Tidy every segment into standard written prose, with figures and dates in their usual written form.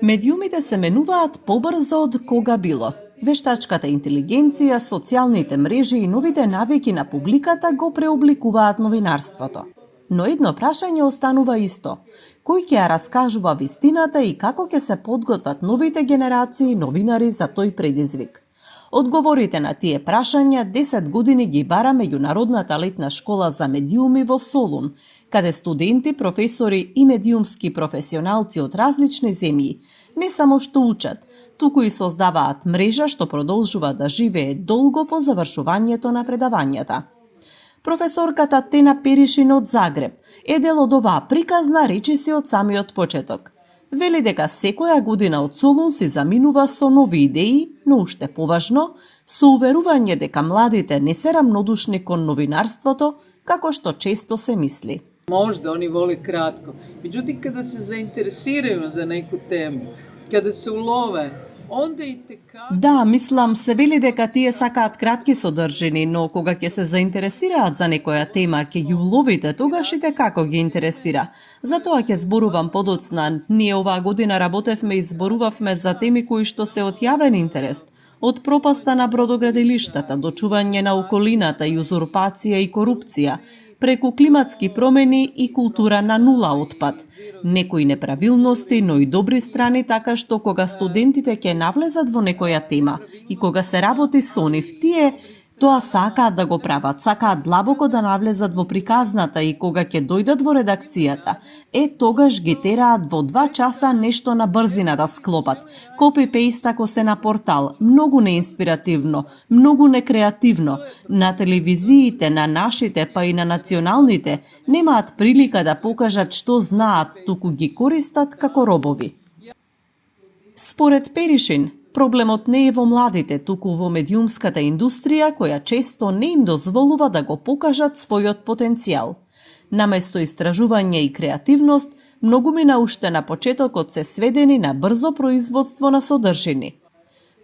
Медиумите се менуваат побрзо од кога било. Вештачката интелигенција, социјалните мрежи и новите навики на публиката го преобликуваат новинарството. Но едно прашање останува исто. Кој ќе ја раскажува вистината и како ќе се подготват новите генерации новинари за тој предизвик? Одговорите на тие прашања 10 години ги бара Меѓународната летна школа за медиуми во Солун, каде студенти, професори и медиумски професионалци од различни земји не само што учат, туку и создаваат мрежа што продолжува да живее долго по завршувањето на предавањата. Професорката Тена Перишин од Загреб е дел од оваа приказна речиси од самиот почеток. Вели дека секоја година од Солун си заминува со нови идеи, но уште поважно, со уверување дека младите не се рамнодушни кон новинарството, како што често се мисли. Možda oni vole kratko. Međutim, kada se zainteresiraju za neku temu, kada se ulove, onda i tekako... Да, мислам, се вели дека тие сакаат кратки содржини, но кога ќе се заинтересираат за некоја тема, ќе ги уловите, тогаш и како ги интересира. Затоа ќе зборувам подоцна. Ние оваа година работевме и зборувавме за теми кои што се од јавен интерес. Од пропаста на бродоградилиштата, до чување на околината и узурпација и корупција, преку климатски промени и култура на нула отпад. Некои неправилности, но и добри страни, така што кога студентите ќе навлезат во некоја тема и кога се работи со нив, тие тоа сакаат да го прават, сакаат длабоко да навлезат во приказната и кога ќе дојдат во редакцијата, тогаш ги тераат во 2 часа нешто на брзина да склопат. Копи-пейст ако се на портал, многу неинспиративно, многу некреативно. На телевизиите, на нашите, па и на националните, немаат прилика да покажат што знаат, туку ги користат како робови. Според Перишин, проблемот не е во младите, туку во медиумската индустрија, која често не им дозволува да го покажат својот потенцијал. Наместо истражување и креативност, многумина уште на почетокот се сведени на брзо производство на содржини.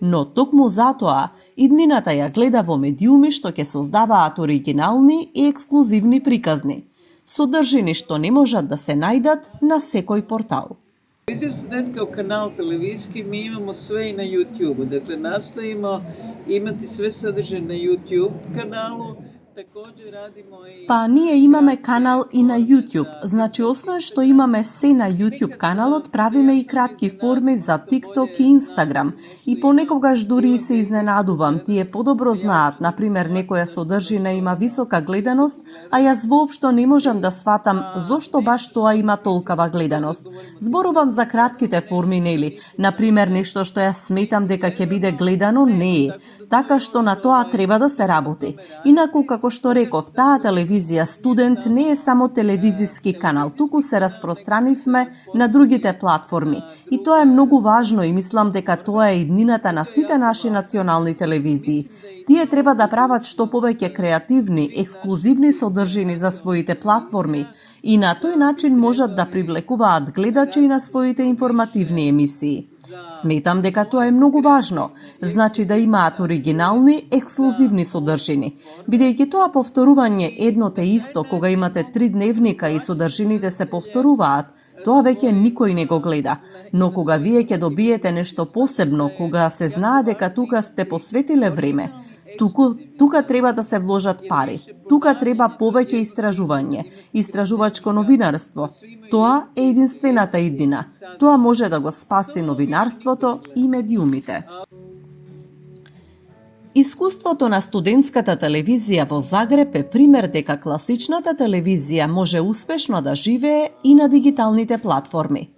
Но токму затоа, иднината ја гледа во медиуми што ќе создаваат оригинални и ексклузивни приказни, содржини што не можат да се најдат на секој портал. Televizija Student kao kanal televizijski mi imamo sve i na YouTube-u. Dakle, nastojimo imati sve sadržaje na YouTube kanalu. Па ние имаме канал и на YouTube. Значи, освен што имаме се на YouTube каналот, правиме и кратки форми за TikTok и Instagram. И понекогаш дури се изненадувам. Тие подобро знаат, например, некоја содржина има висока гледаност, а јас воопшто не можам да сватам зошто баш тоа има толкава гледаност. Зборувам за кратките форми, нели? Например, нешто што јас сметам дека ќе биде гледано, не е. Така што на тоа треба да се работи. Инаку, како што реков, таа телевизија Студент не е само телевизиски канал, туку се распространивме на другите платформи. И тоа е многу важно и мислам дека тоа е иднината на сите наши национални телевизии. Тие треба да прават што повеќе креативни, ексклузивни содржини за своите платформи и на тој начин можат да привлекуваат гледачи на своите информативни емисии. Сметам дека тоа е многу важно, значи да имаат оригинални, ексклузивни содржини. Бидејќи тоа повторување едно те исто, кога имате 3 дневника и содржините се повторуваат, тоа веќе никој не го гледа. Но кога вие ќе добиете нешто посебно, кога се знае дека тука сте посветиле време, тука треба да се вложат пари. Тука треба повеќе истражување, истражувачко новинарство. Тоа е единствената иднина. Тоа може да го спаси новинарството и медиумите. Искуството на студентската телевизија во Загреб е пример дека класичната телевизија може успешно да живее и на дигиталните платформи.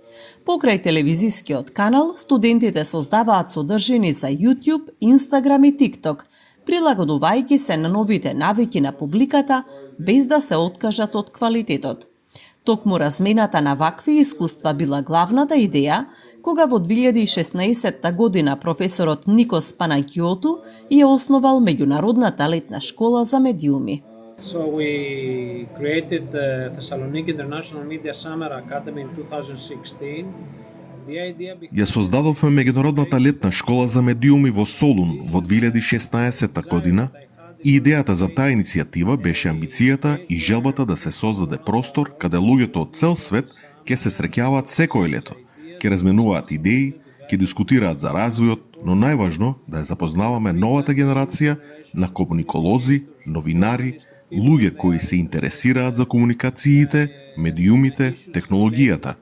Покрај телевизискиот канал, студентите создаваат содржини за YouTube, Instagram и TikTok, прилагодувајќи се на новите навики на публиката, без да се откажат од квалитетот. Токму размената на вакви искуства била главната идеја, кога во 2016 година професорот Никос Панагиоту ја основал Меѓународната летна школа за медиуми. So we created the Thessaloniki International Media Summer Academy in 2016. Ја создадовме Меѓународната летна школа за медиуми во Солун во 2016 година и идејата за таа иницијатива беше амбицијата и желбата да се создаде простор каде луѓето од цел свет ќе се среќаваат секој лето, ќе разменуваат идеи, ќе дискутираат за развојот, но најважно да ја запознаваме новата генерација на комуниколози, новинари, луѓе кои се интересираат за комуникациите, медиумите, технологијата.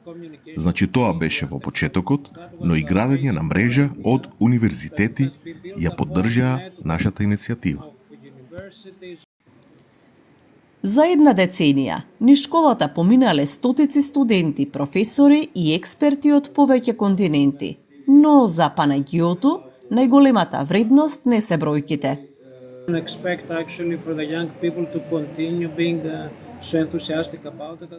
Значи тоа беше во почетокот, но и градење на мрежа од универзитети ја поддржаа нашата иницијатива. За една деценија, низ школата поминале стотици студенти, професори и експерти од повеќе континенти. Но за Панагиоту, најголемата вредност не се бројките.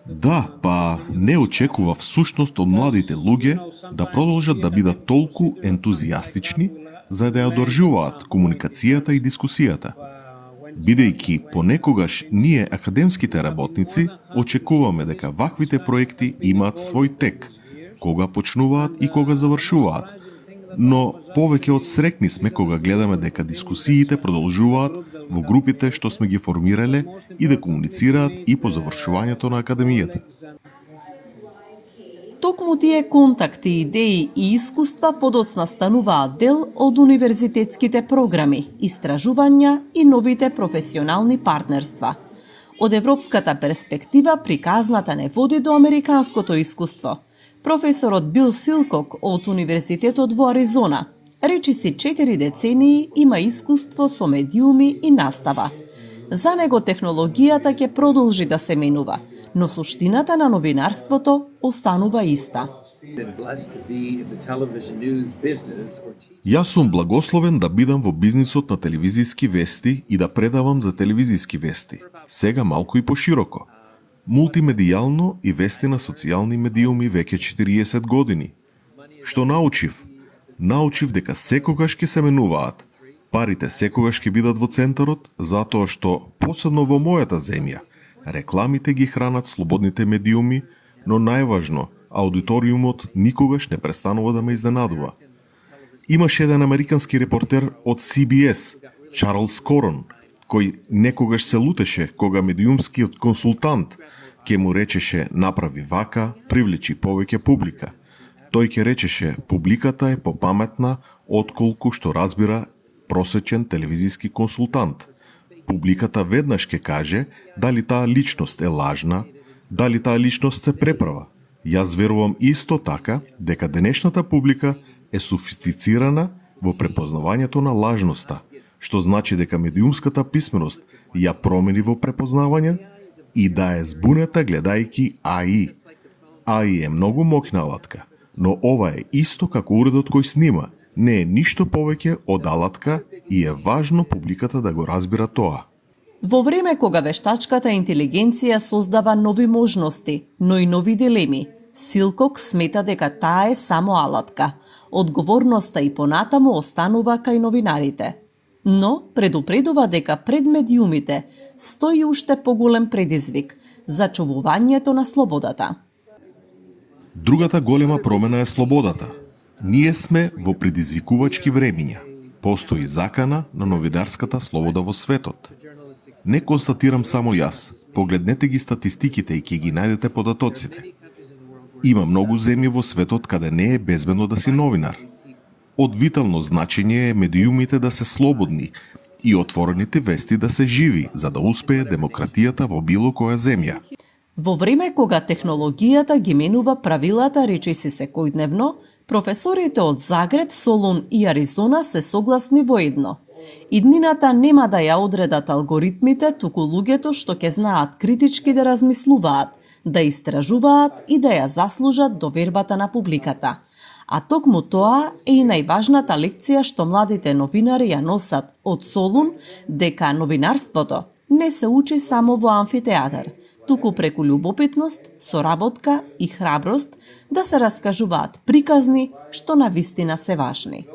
Да, па не очекува всушност од младите луѓе да продолжат да бидат толку ентузијастични за да ја одржуваат комуникацијата и дискусијата. Бидејќи понекогаш ние академските работници очекуваме дека ваквите проекти имаат свој тек, кога почнуваат и кога завршуваат. Но повеќе од срекни сме кога гледаме дека дискусиите продолжуваат во групите што сме ги формирале и да комуницираат и по завршувањето на академијата. Токму тие контакти, идеи и искуства подоцна стануваат дел од универзитетските програми, истражувања и новите професионални партнерства. Од европската перспектива приказната не води до американското искуство. Професорот Бил Силкок од Универзитетот во Аризона речиси 4 децении има искуство со медиуми и настава. За него технологијата ќе продолжи да се менува, но суштината на новинарството останува иста. Јас сум благословен да бидам во бизнисот на телевизиски вести и да предавам за телевизиски вести. Сега малку и пошироко. Мултимедијално и вести на социјални медиуми веќе 40 години. Што научив? Научив дека секогаш ќе се менуваат. Парите секогаш ќе бидат во центарот, затоа што, посебно во мојата земја, рекламите ги хранат слободните медиуми, но најважно, аудиториумот никогаш не престанува да ме изненадува. Имаше еден американски репортер од CBS, Чарлс Корон, кој некогаш се лутеше кога медиумскиот консултант ќе му речеше направи вака, привлечи повеќе публика. Тој ќе речеше публиката е попаметна отколку што разбира просечен телевизиски консултант. Публиката веднаш ќе каже дали таа личност е лажна, дали таа личност се преправа. Јас верувам исто така дека денешната публика е софистицирана во препознавањето на лажноста, што значи дека медиумската писменост ја промени во препознавање и да е збунета гледајќи АИ. АИ е многу моќна алатка, но ова е исто како уредот кој снима, не е ништо повеќе од алатка и е важно публиката да го разбира тоа. Во време кога вештачката интелигенција создава нови можности, но и нови дилеми, Силкок смета дека таа е само алатка. Одговорноста и понатаму останува кај новинарите. Но предупредува дека пред медиумите стои уште поголем предизвик – зачувувањето на слободата. Другата голема промена е слободата. Ние сме во предизвикувачки времиња. Постои закана на новинарската слобода во светот. Не констатирам само јас. Погледнете ги статистиките и ќе ги најдете податоците. Има многу земји во светот каде не е безбедно да си новинар. Од витално значење е медиумите да се слободни и отворените вести да се живи, за да успее демократијата во било која земја. Во време кога технологијата ги менува правилата речиси секојдневно, професорите од Загреб, Солун и Аризона се согласни во едно. Иднината нема да ја одредат алгоритмите, туку луѓето што ќе знаат критички да размислуваат, да истражуваат и да ја заслужат довербата на публиката. А токму тоа е и најважната лекција што младите новинари ја носат од Солун, дека новинарството не се учи само во амфитеатар, туку преку љубопитност, соработка и храброст да се раскажуваат приказни што навистина се важни.